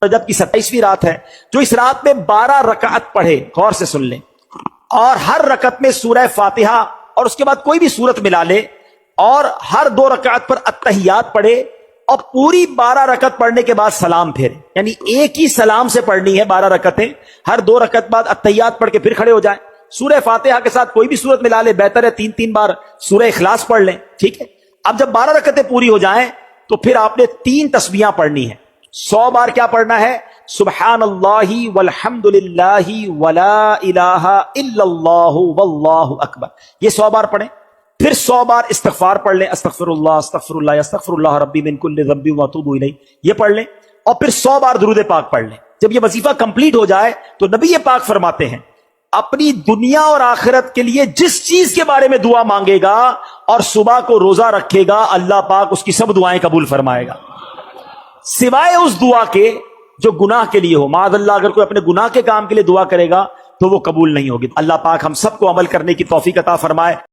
رجب کی 27ویں رات ہے، جو اس رات میں 12 رکعت پڑھے، غور سے سن لیں، اور ہر رکعت میں سورہ فاتحہ اور اس کے بعد کوئی بھی سورت ملا لے، اور ہر 2 رکعت پر التحیات پڑھے، اور پوری 12 رکعت پڑھنے کے بعد سلام پھیرے، یعنی ایک ہی سلام سے پڑھنی ہے 12 رکعتیں، ہر 2 رکعت بعد التحیات پڑھ کے پھر کھڑے ہو جائیں، سورہ فاتحہ کے ساتھ کوئی بھی سورت ملا لے، بہتر ہے 3 بار سورہ اخلاص پڑھ لیں، ٹھیک ہے۔ اب جب 12 رکعتیں پوری ہو جائیں تو پھر آپ نے 3 تسبیحاں پڑھنی ہے، 100 بار کیا پڑھنا ہے؟ سبحان اللہ والحمد للہ ولا الہ الا اللہ واللہ اکبر، یہ 100 بار پڑھیں۔ پھر 100 بار استغفار پڑھ لیں، استغفر اللہ استغفر اللہ ربی من کل ذنب واتوب الیہ، یہ پڑھ لیں، اور پھر 100 بار درود پاک پڑھ لیں۔ جب یہ وظیفہ کمپلیٹ ہو جائے تو نبی پاک فرماتے ہیں اپنی دنیا اور آخرت کے لیے جس چیز کے بارے میں دعا مانگے گا اور صبح کو روزہ رکھے گا، اللہ پاک اس کی سب دعائیں قبول فرمائے گا، سوائے اس دعا کے جو گناہ کے لیے ہو۔ معاذ اللہ اگر کوئی اپنے گناہ کے کام کے لیے دعا کرے گا تو وہ قبول نہیں ہوگی۔ اللہ پاک ہم سب کو عمل کرنے کی توفیق عطا فرمائے۔